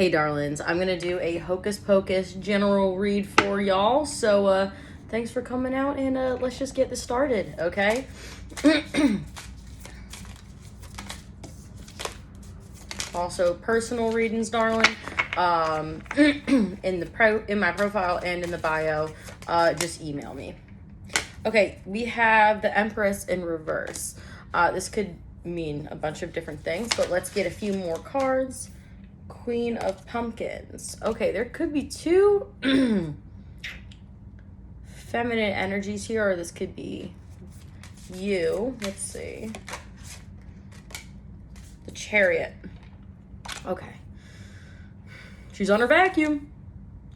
Hey darlings, I'm gonna do a hocus pocus general read for y'all. So thanks for coming out, and let's just get this started, okay? Also personal readings, darling. In my profile and in the bio, just email me. Okay, we have the Empress in reverse. This could mean a bunch of different things, but let's get a few more cards. Queen of Pumpkins. Okay, there could be two feminine energies here, or this could be you. Let's see. The Chariot. Okay. She's on her vacuum.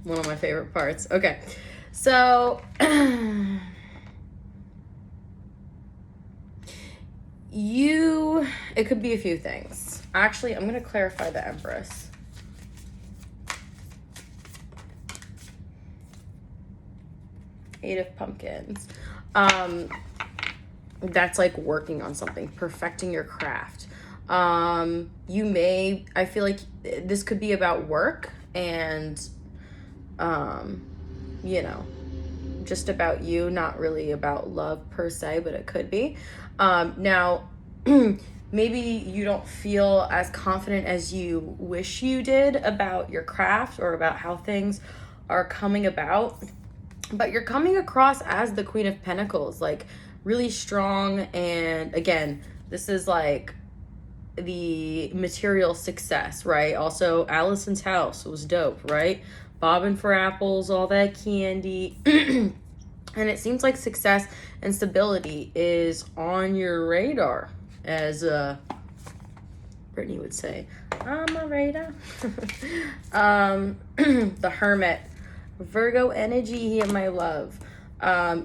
One of my favorite parts. Okay. So, it could be a few things. Actually, I'm going to clarify the Empress. Eight of Pumpkins. That's like working on something, perfecting your craft. I feel like this could be about work and, just about you, not really about love per se, but it could be. Now, maybe you don't feel as confident as you wish you did about your craft or about how things are coming about, but you're coming across as the Queen of Pentacles, like really strong. And again, this is like the material success, right? Also, Allison's house was dope, right? Bobbing for apples, all that candy. And it seems like success and stability is on your radar, as Brittany would say. On my radar. The Hermit. Virgo energy here, my love.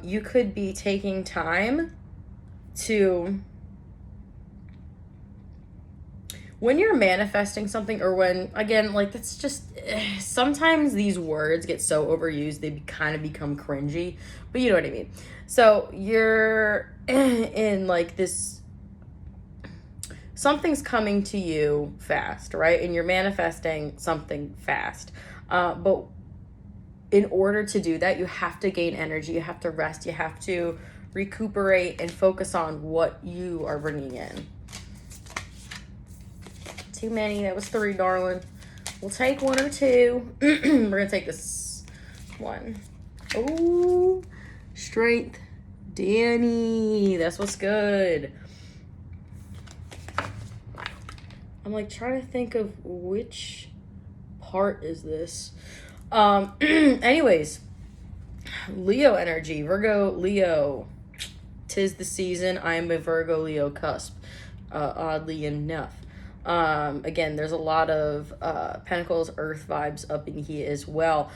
You could be taking time to, when you're manifesting something, or when, again, like, that's just, sometimes these words get so overused, they kind of become cringy, but you know what I mean. So you're in like this, something's coming to you fast, right? And you're manifesting something fast. But in order to do that, you have to gain energy, you have to rest, you have to recuperate and focus on what you are bringing in. Too many. That was 3, darling. We'll take 1 or 2. We're gonna take this one. Oh, strength. Danny. That's what's good. I'm like trying to think of which part is this. Anyways, Leo energy. Virgo, Leo. 'Tis the season. I am a Virgo Leo cusp. Oddly enough. Again, there's a lot of Pentacles, Earth vibes up in here as well.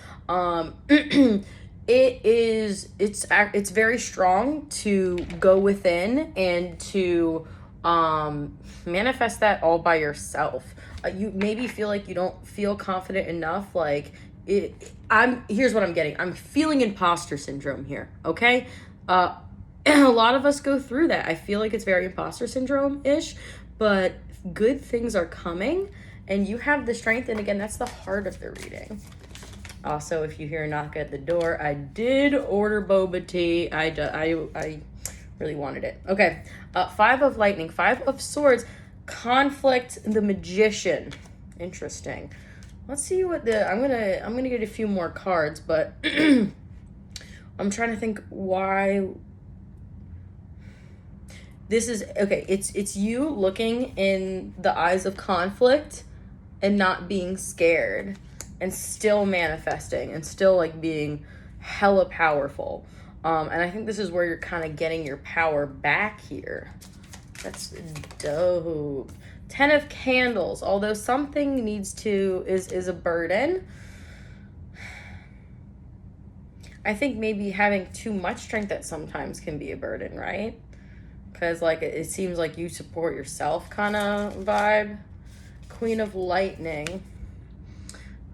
It's very strong to go within and to manifest that all by yourself. You maybe feel like you don't feel confident enough. Like here's what I'm getting. I'm feeling imposter syndrome here. Okay. A lot of us go through that. I feel like it's very imposter syndrome-ish, but good things are coming and you have the strength. And again, that's the heart of the reading. Also, if you hear a knock at the door, I did order boba tea. I really wanted it. Okay. 5 of lightning, 5 of swords, conflict, the magician. Interesting. Let's see what I'm gonna get a few more cards, but I'm trying to think why this is okay. It's you looking in the eyes of conflict and not being scared and still manifesting and still like being hella powerful. And I think this is where you're kind of getting your power back here. That's dope. 10 of candles. Although something is a burden. I think maybe having too much strength at sometimes can be a burden, right? Because like it seems like you support yourself kind of vibe. Queen of lightning.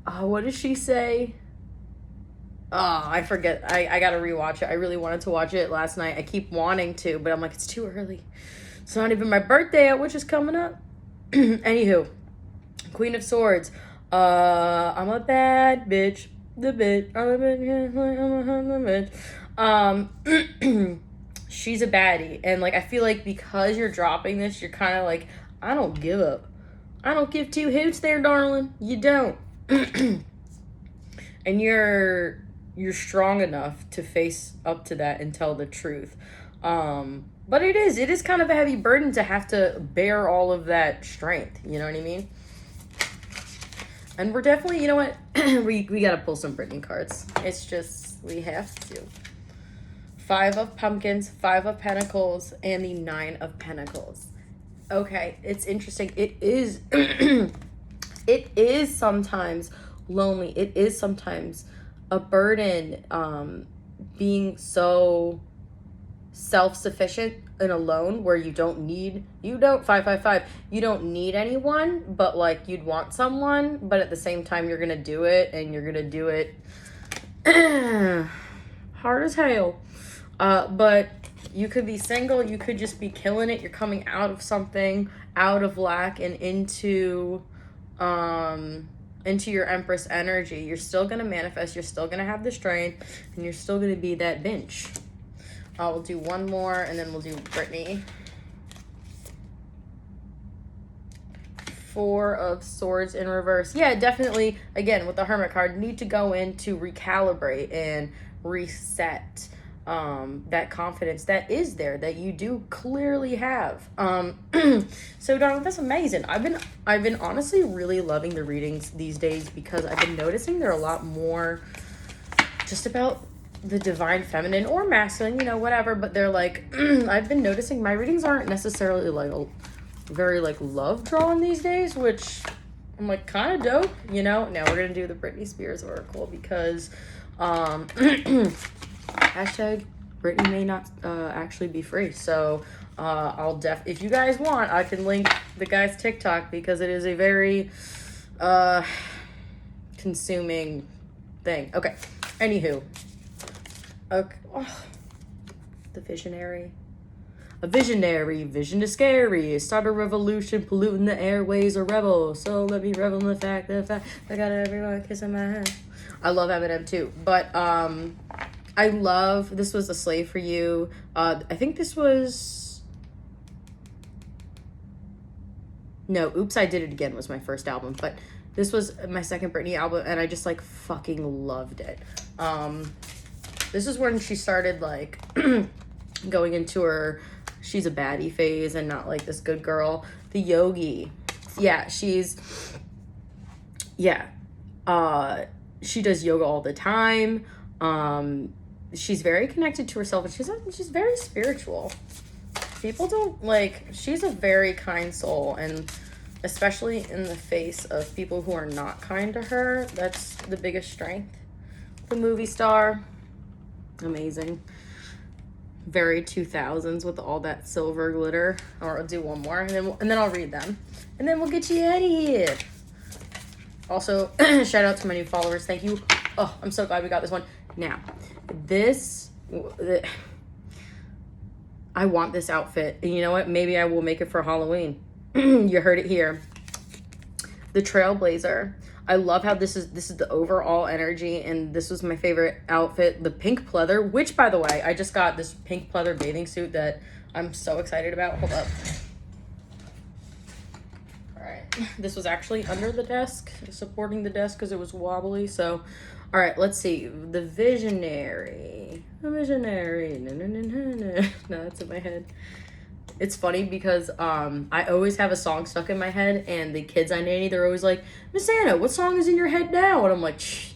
What does she say? Oh, I forget. I gotta rewatch it. I really wanted to watch it last night. I keep wanting to, but I'm like, it's too early. It's not even my birthday, which is coming up. Anywho, Queen of Swords. I'm a bad bitch. The bitch. I'm a bitch. She's a baddie. And, like, I feel like because you're dropping this, you're kind of like, I don't give up. I don't give two hoots there, darling. You don't. And you're strong enough to face up to that and tell the truth. But it is kind of a heavy burden to have to bear all of that strength. You know what I mean? And we're definitely, you know what? we got to pull some Brittany cards. It's just, we have to. 5 of Pumpkins, 5 of Pentacles, and the 9 of Pentacles. Okay, it's interesting. It is, it is sometimes lonely. It is sometimes a burden, being so self-sufficient and alone, where you don't 555, you don't need anyone, but like you'd want someone, but at the same time you're gonna do it, and you're gonna do it hard as hell. But you could be single, you could just be killing it. You're coming out of something, out of lack, and into your Empress energy. You're still gonna manifest, you're still gonna have the strength, and you're still gonna be that bench. We'll do one more, and then we'll do Brittany. 4 of Swords in reverse. Yeah, definitely, again, with the Hermit card, need to go in to recalibrate and reset that confidence that is there, that you do clearly have. So darling, that's amazing. I've been honestly really loving the readings these days, because I've been noticing they're a lot more just about the divine feminine or masculine, you know, whatever, but they're like, I've been noticing my readings aren't necessarily like very like love drawn these days, which I'm like kind of dope, you know. Now we're gonna do the Britney Spears oracle, because hashtag Britney may not actually be free. So if you guys want, I can link the guy's TikTok, because it is a very consuming thing. Okay, anywho. Okay. Oh, the visionary. A visionary, vision is scary. Start a revolution, polluting the airways, a rebel. So let me revel in the fact I got everyone kissing my hand. I love Eminem too, but I love, this was A Slave for You. I think this was, no, Oops, I Did It Again was my first album, but this was my second Britney album, and I just like fucking loved it. This is when she started like going into her she's a baddie phase and not like this good girl. The Yogi. Yeah, she does yoga all the time. She's very connected to herself, and she's very spiritual. People don't like, she's a very kind soul, and especially in the face of people who are not kind to her, that's the biggest strength. The movie star. Amazing. Very 2000s with all that silver glitter. Or I'll do one more, and then I'll read them, and then we'll get you out of here. Also, shout out to my new followers. Thank you. Oh, I'm so glad we got this one. Now, I want this outfit, and you know what? Maybe I will make it for Halloween. You heard it here. The Trailblazer. I love how this is the overall energy, and this was my favorite outfit, the pink pleather, which, by the way, I just got this pink pleather bathing suit that I'm so excited about. Hold up. All right. This was actually under the desk, supporting the desk because it was wobbly. So, all right, let's see. The Visionary. The Visionary. No, that's in my head. It's funny because I always have a song stuck in my head, and the kids I nanny, they're always like, Miss Anna, what song is in your head now? And I'm like, shh,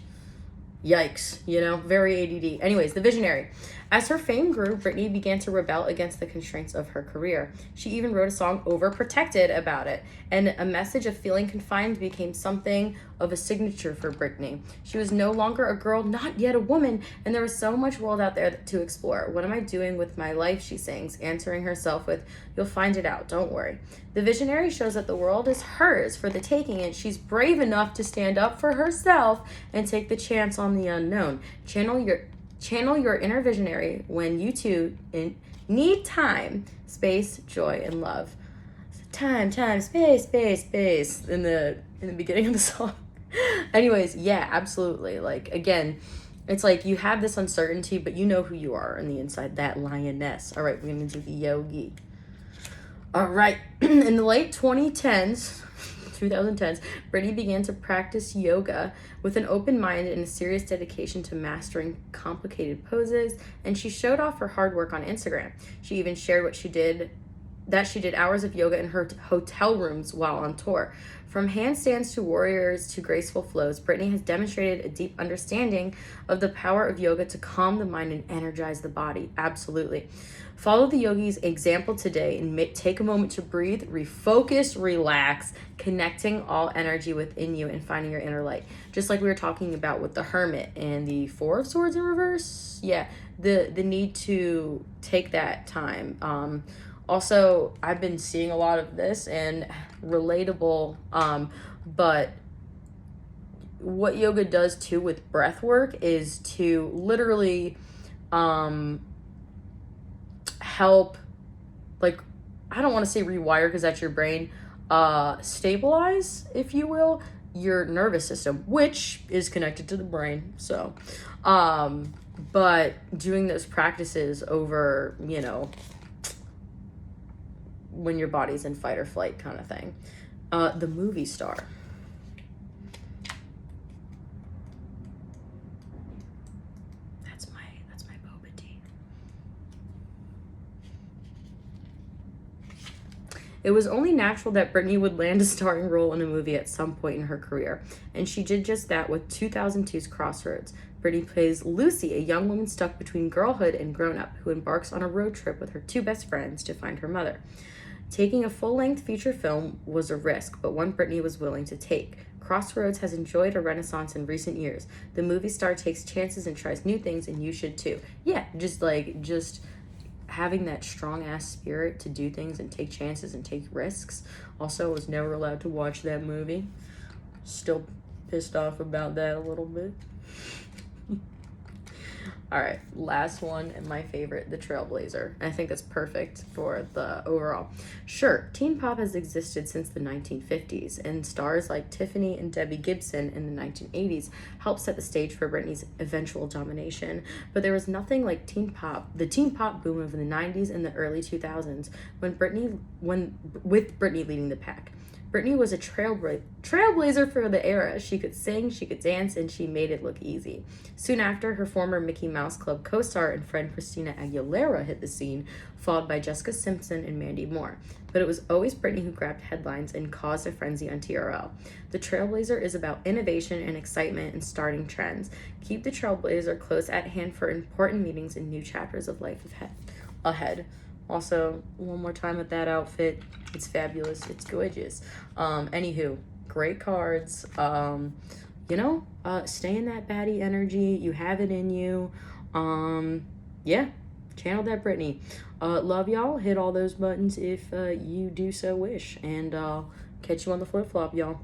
yikes, you know, very ADD. Anyways, The Visionary. As her fame grew, Britney began to rebel against the constraints of her career. She even wrote a song, Overprotected, about it, and a message of feeling confined became something of a signature for Britney. She was no longer a girl, not yet a woman, and there was so much world out there to explore. What am I doing with my life, she sings, answering herself with, you'll find it out, don't worry. The Visionary shows that the world is hers for the taking, and she's brave enough to stand up for herself and take the chance on the unknown. Channel your inner visionary when you two need time, space, joy, and love. Time, space, in the beginning of the song. Anyways, yeah, absolutely. Like, again, it's like you have this uncertainty, but you know who you are on the inside, that lioness. All right, we're going to do the yogi. All right. In the late 2010s, Brittany began to practice yoga with an open mind and a serious dedication to mastering complicated poses, and she showed off her hard work on Instagram. She even shared she did hours of yoga in her hotel rooms while on tour. From handstands to warriors to graceful flows, Brittany has demonstrated a deep understanding of the power of yoga to calm the mind and energize the body. Absolutely. Follow the yogi's example today and take a moment to breathe, refocus, relax, connecting all energy within you and finding your inner light. Just like we were talking about with the Hermit and the Four of Swords in reverse. Yeah, the need to take that time. Also, I've been seeing a lot of this and relatable, but what yoga does too with breath work is to literally help, like, I don't want to say rewire because that's your brain, stabilize, if you will, your nervous system, which is connected to the brain. So, but doing those practices over, when your body's in fight or flight kind of thing. The movie star. That's my boba tea. It was only natural that Brittany would land a starring role in a movie at some point in her career, and she did just that with 2002's Crossroads. Brittany plays Lucy, a young woman stuck between girlhood and grown-up, who embarks on a road trip with her two best friends to find her mother. Taking a full-length feature film was a risk, but one Brittany was willing to take. Crossroads has enjoyed a renaissance in recent years. The movie star takes chances and tries new things, and you should too. Yeah, just having that strong-ass spirit to do things and take chances and take risks. Also, I was never allowed to watch that movie. Still pissed off about that a little bit. All right, last one and my favorite, the Trailblazer. I think that's perfect for the overall. Sure, teen pop has existed since the 1950s, and stars like Tiffany and Debbie Gibson in the 1980s helped set the stage for Britney's eventual domination. But there was nothing like the teen pop boom of the 90s and the early 2000s, with Britney leading the pack. Britney was a trailblazer for the era. She could sing, she could dance, and she made it look easy. Soon after, her former Mickey Mouse Club co-star and friend Christina Aguilera hit the scene, followed by Jessica Simpson and Mandy Moore. But it was always Britney who grabbed headlines and caused a frenzy on TRL. The Trailblazer is about innovation and excitement and starting trends. Keep the Trailblazer close at hand for important meetings and new chapters of life ahead. Also, one more time with that outfit. It's fabulous. It's gorgeous. Anywho, great cards. Stay in that baddie energy. You have it in you. Yeah, channel that Brittany. Love y'all. Hit all those buttons if you do so wish. And catch you on the flip-flop, y'all.